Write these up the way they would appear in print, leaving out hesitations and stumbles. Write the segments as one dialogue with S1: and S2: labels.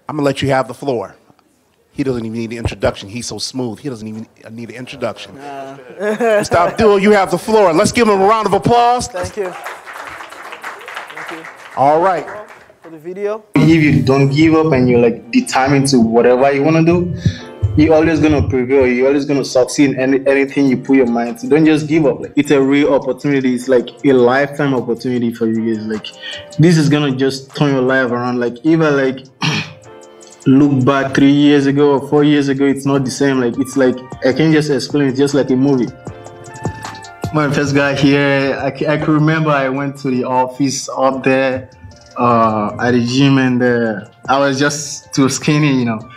S1: I'm going to let you have the floor. He doesn't even need an introduction. He's so smooth. He doesn't even need an introduction. Mr. Abdul, you have the floor. Let's give him a round of applause.
S2: Thank you. Thank you.
S1: All right.
S2: For the video.
S3: If you don't give up and you're like determined to whatever you want to do, you're always going to prevail. You're always going to succeed in anything you put your mind to. Don't just give up. Like, it's a real opportunity. It's like a lifetime opportunity for you guys. Like, this is going to just turn your life around. Like, even like look back 3 years ago or 4 years ago, it's not the same. Like, it's like, I can't just explain. It's just like a movie. When I first got here, I can remember I went to the office up there at the gym, and I was just too skinny, you know.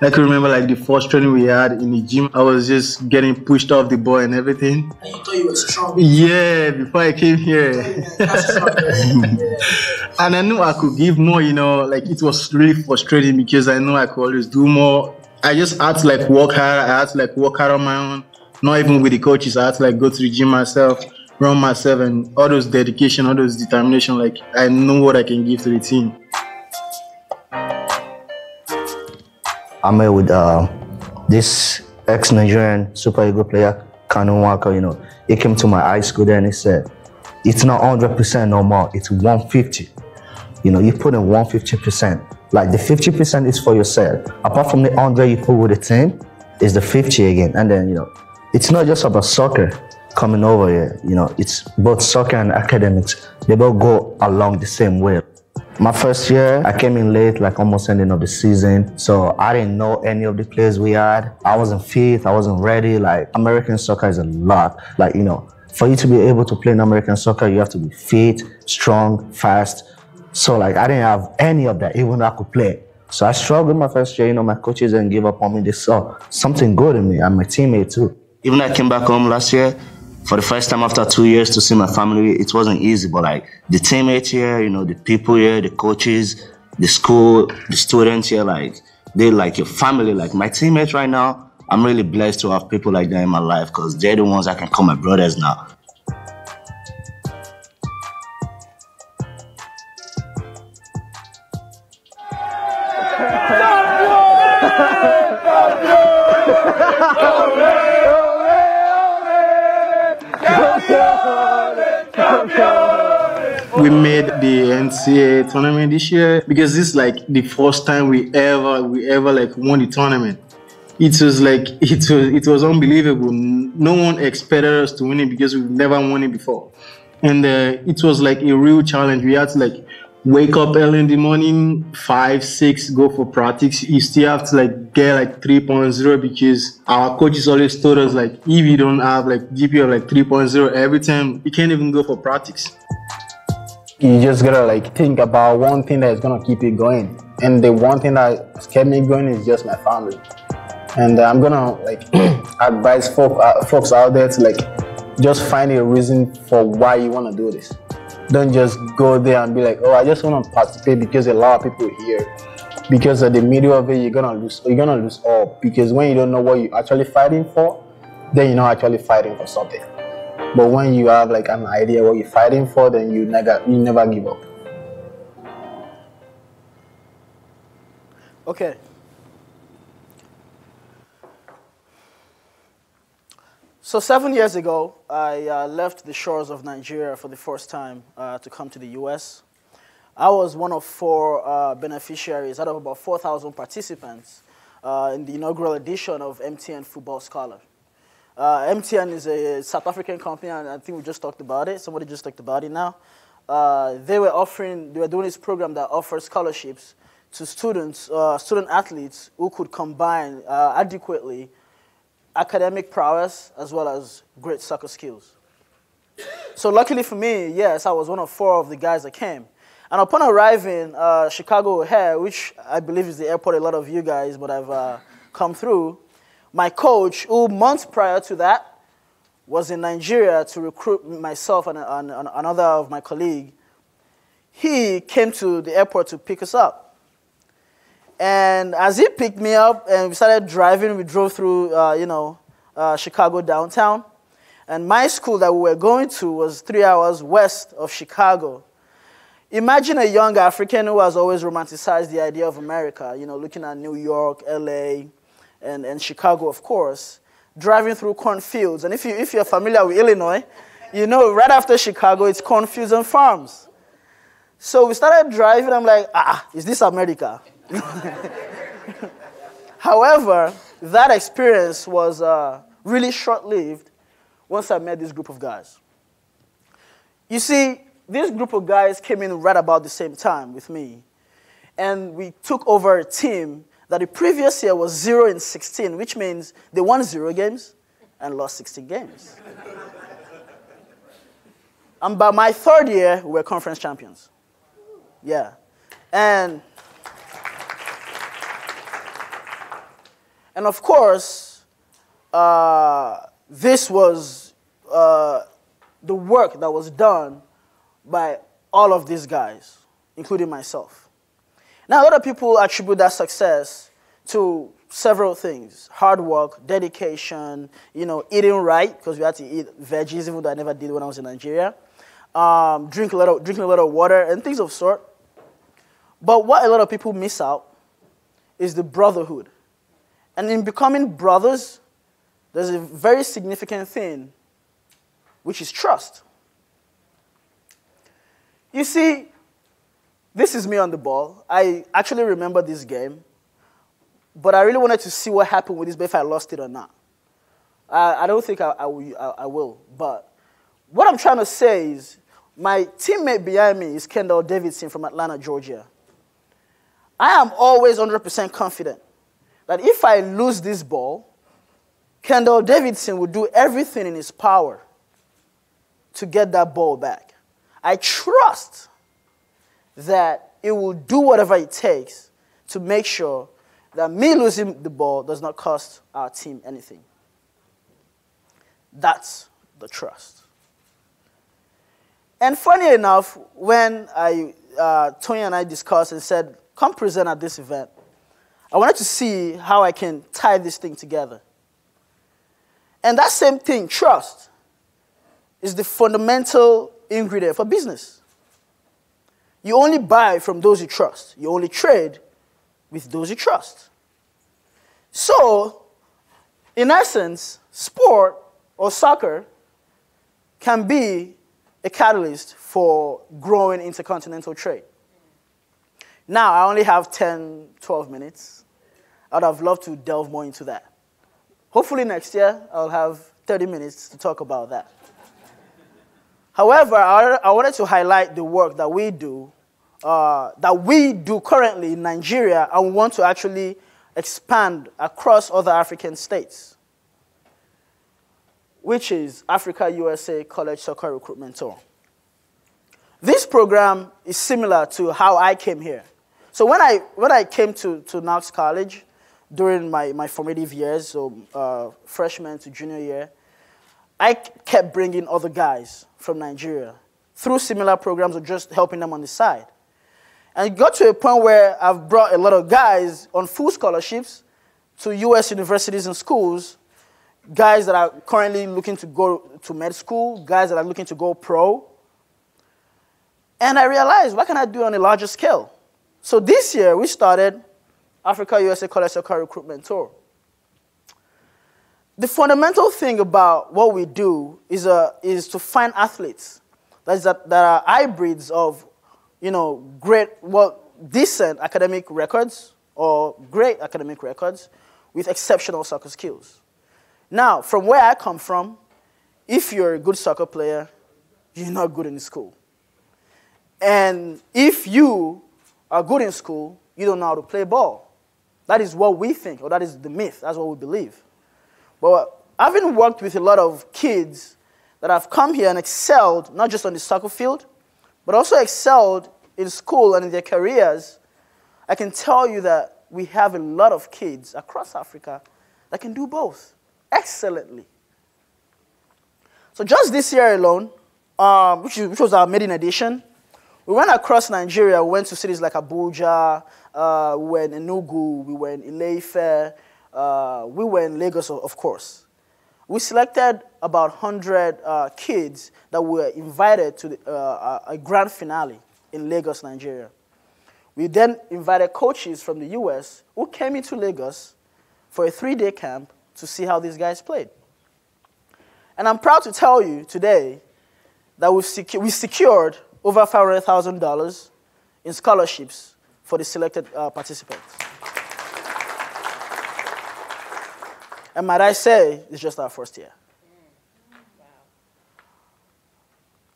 S3: I can remember like the first training we had in the gym, I was just getting pushed off the ball and everything.
S2: And you thought you were strong?
S3: Yeah, before I came here. And I knew I could give more, you know, like it was really frustrating because I know I could always do more. I just had to like work hard. I had to like work hard on my own, not even with the coaches. I had to like go to the gym myself, run myself, and all those dedication, all those determination, like I know what I can give to the team.
S4: I'm here with this ex-Nigerian Super Eagle player, Congo-Kinshasa, you know. He came to my high school there and he said, it's not 100% no more, it's 150. You know, you put in 150%. Like the 50% is for yourself. Apart from the 100 you put with the team, it's the 50 again. And then, you know, it's not just about soccer coming over here. You know, it's both soccer and academics. They both go along the same way. My first year, I came in late, like almost ending of the season. So I didn't know any of the players we had. I wasn't fit, I wasn't ready. Like American soccer is a lot. Like, you know, for you to be able to play in American soccer, you have to be fit, strong, fast. So like I didn't have any of that, even though I could play. So I struggled my first year, you know, my coaches didn't give up on me. They saw something good in me and my teammate too. Even though I came back home last year, for the first time after 2 years to see my family, it wasn't easy, but like the teammates here, you know, the people here, the coaches, the school, the students here, like they're like your family. Like my teammates right now, I'm really blessed to have people like that in my life because they're the ones I can call my brothers now.
S3: We made the NCAA tournament this year because this is like the first time we ever like won the tournament. It was like it was unbelievable. No one expected us to win it because we've never won it before, and it was like a real challenge. We had to like wake up early in the morning, 5, 6, go for practice. You still have to like get like 3.0 because our coaches always told us like if you don't have like GPA of like 3.0 every time, you can't even go for practice. You just gotta like think about one thing that is gonna keep you going, and the one thing that kept me going is just my family. And I'm gonna like advise folks out there to like just find a reason for why you want to do this. Don't just go there and be like, oh, I just want to participate because a lot of people are here. Because at the middle of it, you're gonna lose all. Because when you don't know what you're actually fighting for, then you're not actually fighting for something. But when you have like an idea what you're fighting for, then you never give up.
S2: Okay. So 7 years ago, I left the shores of Nigeria for the first time to come to the US. I was one of 4 beneficiaries out of about 4,000 participants in the inaugural edition of MTN Football Scholar. MTN is a South African company, and I think we just talked about it. Somebody just talked about it now. They were doing this program that offers scholarships to student athletes who could combine adequately academic prowess as well as great soccer skills. So luckily for me, yes, I was one of 4 of the guys that came. And upon arriving Chicago O'Hare, which I believe is the airport a lot of you guys would have come through, my coach, who months prior to that was in Nigeria to recruit myself and another of my colleagues, he came to the airport to pick us up. And as he picked me up and we started driving, we drove through, Chicago downtown. And my school that we were going to was 3 hours west of Chicago. Imagine a young African who has always romanticized the idea of America, you know, looking at New York, LA, and Chicago, of course, driving through cornfields. And if you're familiar with Illinois, you know, right after Chicago, it's cornfields and farms. So we started driving. I'm like, is this America? However, that experience was really short-lived once I met this group of guys. You see, this group of guys came in right about the same time with me. And we took over a team that the previous year was 0-16, which means they won 0 games and lost 16 games. And by my 3rd year, we were conference champions. Yeah. And of course, this was the work that was done by all of these guys, including myself. Now, a lot of people attribute that success to several things: hard work, dedication, you know, eating right, because we had to eat veggies, even though I never did when I was in Nigeria, drinking a lot of water, and things of sort. But what a lot of people miss out is the brotherhood. And in becoming brothers, there's a very significant thing, which is trust. You see, this is me on the ball. I actually remember this game, but I really wanted to see what happened with this, but if I lost it or not. I don't think I will. But what I'm trying to say is, my teammate behind me is Kendall Davidson from Atlanta, Georgia. I am always 100% confident that if I lose this ball, Kendall Davidson will do everything in his power to get that ball back. I trust that it will do whatever it takes to make sure that me losing the ball does not cost our team anything. That's the trust. And funny enough, when Tony and I discussed and said, come present at this event, I wanted to see how I can tie this thing together. And that same thing, trust, is the fundamental ingredient for business. You only buy from those you trust. You only trade with those you trust. So, in essence, sport or soccer can be a catalyst for growing intercontinental trade. Now, I only have 10, 12 minutes. I would have loved to delve more into that. Hopefully next year, I'll have 30 minutes to talk about that. However, I wanted to highlight the work that we do currently in Nigeria, and we want to actually expand across other African states, which is Africa-USA College Soccer Recruitment Tour. This program is similar to how I came here. So when I came to Knox College during my formative years, so freshman to junior year, I kept bringing other guys from Nigeria through similar programs or just helping them on the side. And it got to a point where I've brought a lot of guys on full scholarships to US universities and schools, guys that are currently looking to go to med school, guys that are looking to go pro. And I realized, what can I do on a larger scale? So this year, we started Africa-USA College Soccer Recruitment Tour. The fundamental thing about what we do is to find athletes that are hybrids of, you know, decent academic records or great academic records with exceptional soccer skills. Now, from where I come from, if you're a good soccer player, you're not good in school. And if you are good in school, you don't know how to play ball. That is what we think, or that is the myth. That's what we believe. But having worked with a lot of kids that have come here and excelled, not just on the soccer field, but also excelled in school and in their careers, I can tell you that we have a lot of kids across Africa that can do both excellently. So just this year alone, which was our maiden edition, we went across Nigeria. We went to cities like Abuja, we were in Enugu, we were in Ile-Ife, we were in Lagos, of course. We selected about 100 kids that were invited to a grand finale in Lagos, Nigeria. We then invited coaches from the US who came into Lagos for a 3-day camp to see how these guys played. And I'm proud to tell you today that we secured over $500,000 in scholarships for the selected participants. And might I say, it's just our first year.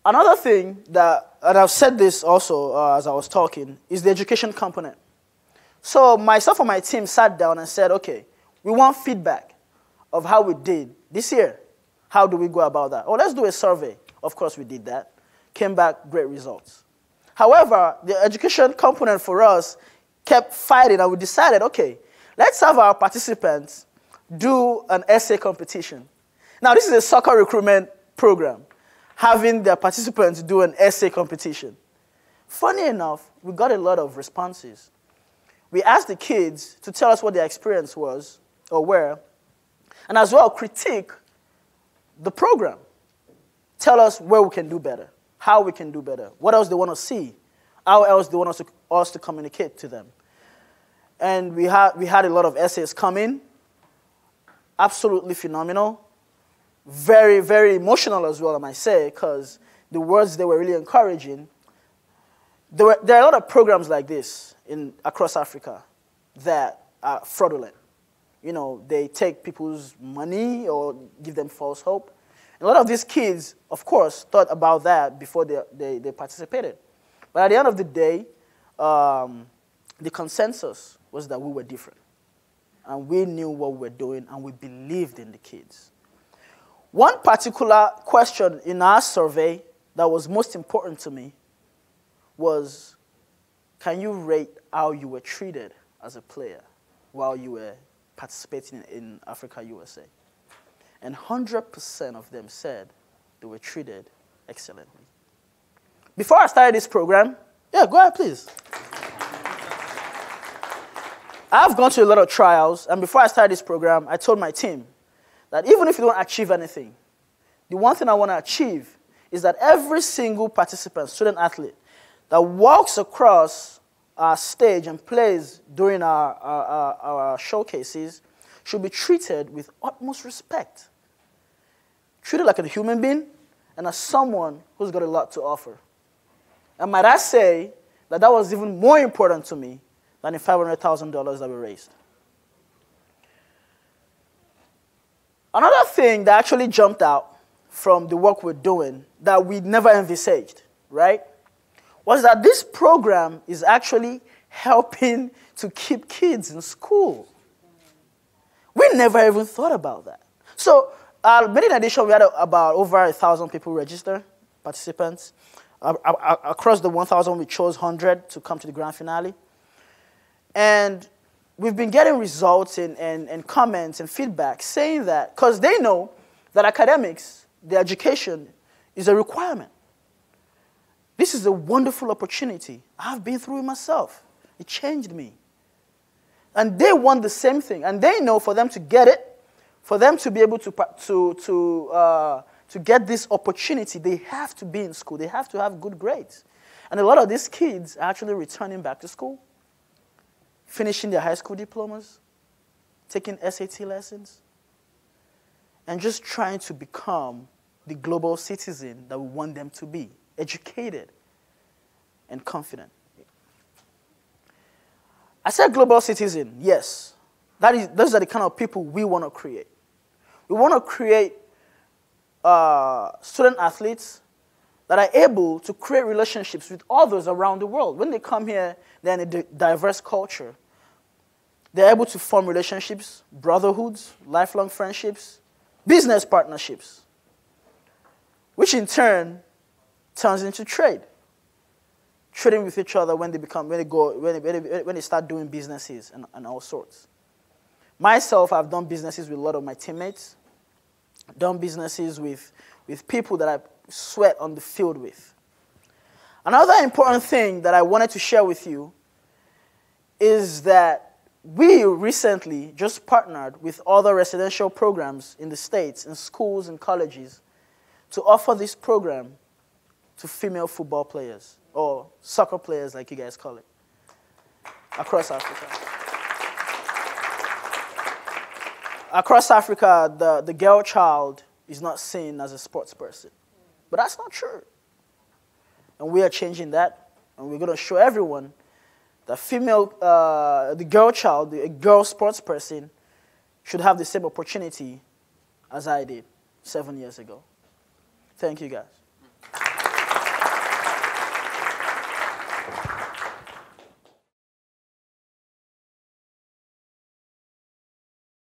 S2: Another thing that, and I've said this also as I was talking, is the education component. So myself and my team sat down and said, okay, we want feedback of how we did this year. How do we go about that? Oh, let's do a survey. Of course, we did that. Came back, great results. However, the education component for us kept fighting, and we decided, okay, let's have our participants do an essay competition. Now, this is a soccer recruitment program, having their participants do an essay competition. Funny enough, we got a lot of responses. We asked the kids to tell us what their experience was or were, and as well critique the program. Tell us where we can do better, how we can do better, what else they want to see, how else they want us to communicate to them. And we had a lot of essays come in, absolutely phenomenal. Very, very emotional as well, I might say, because the words, they were really encouraging. There are a lot of programs like this across Africa that are fraudulent. You know, they take people's money or give them false hope. And a lot of these kids, of course, thought about that before they participated. But at the end of the day, the consensus was that we were different. And we knew what we were doing, and we believed in the kids. One particular question in our survey that was most important to me was, can you rate how you were treated as a player while you were participating in Africa USA? And 100% of them said they were treated excellently. Before I started this program, yeah, go ahead, please. I've gone to a lot of trials, and before I started this program, I told my team that even if you don't achieve anything, the one thing I want to achieve is that every single participant, student athlete, that walks across our stage and plays during our showcases should be treated with utmost respect. Treated like a human being and as someone who's got a lot to offer. And might I say that that was even more important to me than the $500,000 that we raised. Another thing that actually jumped out from the work we're doing that we never envisaged, right, was that this program is actually helping to keep kids in school. We never even thought about that. So, in addition, we had about over 1,000 people register, participants. Across the 1,000, we chose 100 to come to the grand finale. And we've been getting results and comments and feedback saying that, because they know that academics, the education, is a requirement. This is a wonderful opportunity. I've been through it myself. It changed me. And they want the same thing. And they know for them to get it, for them to be able to get this opportunity, they have to be in school. They have to have good grades. And a lot of these kids are actually returning back to school, finishing their high school diplomas, taking SAT lessons, and just trying to become the global citizen that we want them to be, educated and confident. I said global citizen, yes. Those are the kind of people we want to create. We want to create student athletes that are able to create relationships with others around the world. When they come here, they're in a diverse culture. They're able to form relationships, brotherhoods, lifelong friendships, business partnerships, which in turn turns into trade. Trading with each other when they start doing businesses and all sorts. Myself, I've done businesses with a lot of my teammates, done businesses with people that I sweat on the field with. Another important thing that I wanted to share with you is that we recently just partnered with other residential programs in the States, in schools and colleges, to offer this program to female football players, or soccer players like you guys call it, across Africa. Across Africa, the girl child is not seen as a sports person. But that's not true. And we are changing that, and we're going to show everyone that the girl child, a girl sports person, should have the same opportunity as I did 7 years ago. Thank you, guys.